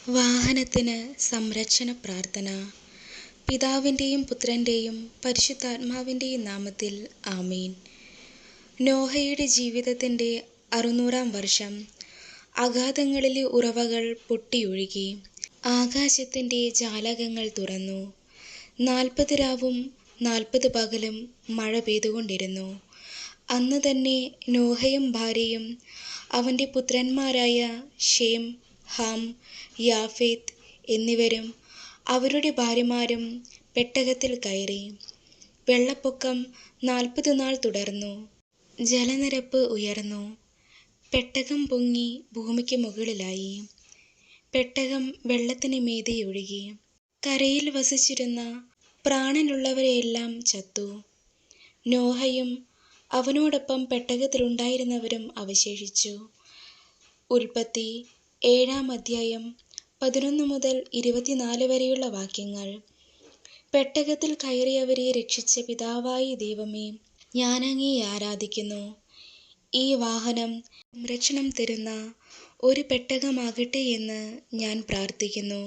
വാഹനത്തിന് സംരക്ഷണ പ്രാർത്ഥന. പിതാവിൻ്റെയും പുത്രൻ്റെയും പരിശുദ്ധാത്മാവിൻ്റെയും നാമത്തിൽ ആമീൻ. നോഹയുടെ ജീവിതത്തിൻ്റെ 600-ാം വർഷം. അഗാധങ്ങളിലെ ഉറവകൾ പൊട്ടിയൊഴുകി, ആകാശത്തിൻ്റെ ജാലകങ്ങൾ തുറന്നു. 40 രാവും 40 പകലും മഴ പെയ്തുകൊണ്ടിരുന്നു. അന്ന് തന്നെ നോഹയും ഭാര്യയും അവൻ്റെ പുത്രന്മാരായ ഷേം, ഹാം, യാഫേത്ത് എന്നിവരും അവരുടെ ഭാര്യമാരും പെട്ടകത്തിൽ കയറി. വെള്ളപ്പൊക്കം 40 നാൾ തുടർന്നു. ജലനിരപ്പ് ഉയർന്നു. പെട്ടകം പൊങ്ങി ഭൂമിക്ക് മുകളിലായി. പെട്ടകം വെള്ളത്തിന് മീതെ ഒഴുകി. കരയിൽ വസിച്ചിരുന്ന പ്രാണനുള്ളവരെയെല്ലാം ചത്തു. നോഹയും അവനോടൊപ്പം പെട്ടകത്തിലുണ്ടായിരുന്നവരും അവശേഷിച്ചു. ഉൽപ്പത്തി 7-ാം അധ്യായം 11 മുതൽ 24 വരെയുള്ള വാക്യങ്ങൾ. പെട്ടകത്തിൽ കയറിയവരെ രക്ഷിച്ച പിതാവായ ദൈവമേ, ഞാൻ അങ്ങയെ ആരാധിക്കുന്നു. ഈ വാഹനം സംരക്ഷണം തരുന്ന ഒരു പെട്ടകമാകട്ടെ എന്ന് ഞാൻ പ്രാർത്ഥിക്കുന്നു.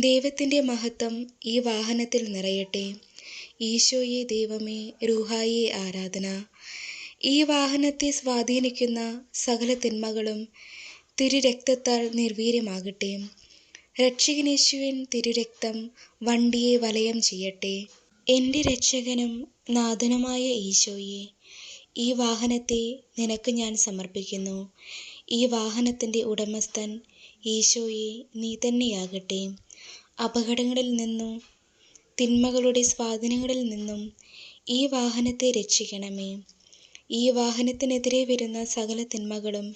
ദൈവത്തിൻ്റെ മഹത്വം ഈ വാഹനത്തിൽ നിറയട്ടെ. ഈശോയെ ദൈവമേ, റൂഹായെ ആരാധന. ഈ വാഹനത്തെ സ്വാധീനിക്കുന്ന സകല തിന്മകളും തിരുരക്തത്താൽ നിർവീര്യമാകട്ടെ. രക്ഷകനേശുവിൻ തിരുരക്തം വണ്ടിയെ വലയം ചെയ്യട്ടെ. എൻ്റെ രക്ഷകനും നാഥനുമായ ഈശോയെ, ഈ വാഹനത്തെ നിനക്ക് ഞാൻ സമർപ്പിക്കുന്നു. ഈ വാഹനത്തിൻ്റെ ഉടമസ്ഥൻ ഈശോയെ നീ തന്നെയാകട്ടെ. അപകടങ്ങളിൽ നിന്നും തിന്മകളുടെ സ്വാധീനങ്ങളിൽ നിന്നും ഈ വാഹനത്തെ രക്ഷിക്കണമേ. ഈ വാഹനത്തിനെതിരെ വരുന്ന സകല തിന്മകളും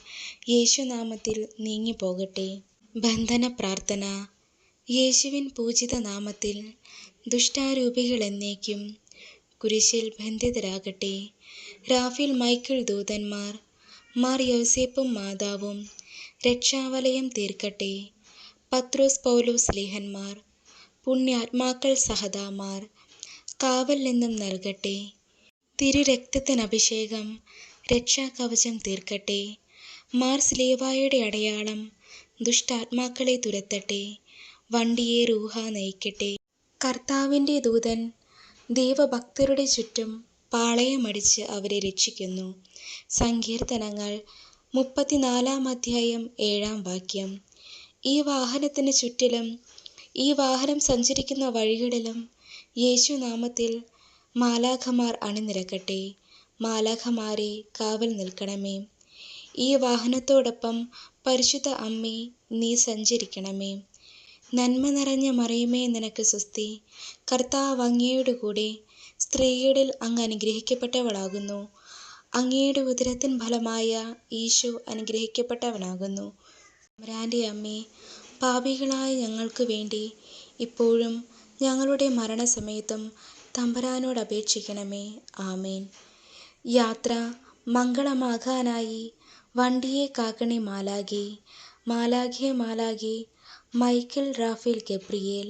യേശുനാമത്തിൽ നീങ്ങിപ്പോകട്ടെ. ബന്ധന പ്രാർത്ഥന. യേശുവിൻ പൂജിത നാമത്തിൽ ദുഷ്ടാരൂപികൾ എന്നേക്കും കുരിശിൽ ബന്ധിതരാകട്ടെ. റാഫേൽ മൈക്കിൾ ദൂതന്മാർ, മാർ യൗസേപ്പും മാതാവും രക്ഷാവലയം തീർക്കട്ടെ. പത്രോസ് പൗലോസ് സ്ലീഹന്മാർ, പുണ്യാത്മാക്കൾ സഹദാമാർ കാവൽ നിന്നും നൽകട്ടെ. തിരുരക്തത്തിനഭിഷേകം രക്ഷാകവചം തീർക്കട്ടെ. മാർ സ്ലീവായുടെ അടയാളം ദുഷ്ടാത്മാക്കളെ തുരത്തട്ടെ. വണ്ടിയെ റൂഹ നയിക്കട്ടെ. കർത്താവിൻ്റെ ദൂതൻ ദൈവഭക്തരുടെ ചുറ്റും പാളയമടിച്ച് അവരെ രക്ഷിക്കുന്നു. സങ്കീർത്തനങ്ങൾ 34-ാം അധ്യായം 7-ാം വാക്യം. ഈ വാഹനത്തിന് ചുറ്റിലും ഈ വാഹനം സഞ്ചരിക്കുന്ന വഴികളിലും യേശുനാമത്തിൽ മാലാഖമാർ അണിനിരക്കട്ടെ. മാലാഖമാരെ കാവൽ നിൽക്കണമേ. ഈ വാഹനത്തോടൊപ്പം പരിശുദ്ധ അമ്മേ, നീ സഞ്ചരിക്കണമേ. നന്മ നിറഞ്ഞ മറിയമേ, നിനക്ക് സ്വസ്തി. കർത്താവ് അങ്ങയോട് കൂടെ സ്ത്രീകളിൽ അങ്ങ് അനുഗ്രഹിക്കപ്പെട്ടവളാകുന്നു. അങ്ങയുടെ ഉദരത്തിൻ ഫലമായ ഈശോ അനുഗ്രഹിക്കപ്പെട്ടവനാകുന്നു. തമ്പുരാൻ്റെ അമ്മേ, പാപികളായ ഞങ്ങൾക്ക് വേണ്ടി ഇപ്പോഴും ഞങ്ങളുടെ മരണസമയത്തും തമ്പുരാനോട് അപേക്ഷിക്കണമേ. ആമേൻ. യാത്ര മംഗളമാകാനായി വണ്ടിയെ കാക്കണേ മാലാഖേ. മാലാഖേ, മാലാഖേ, മൈക്കിൾ, റാഫേൽ, ഗബ്രിയേൽ,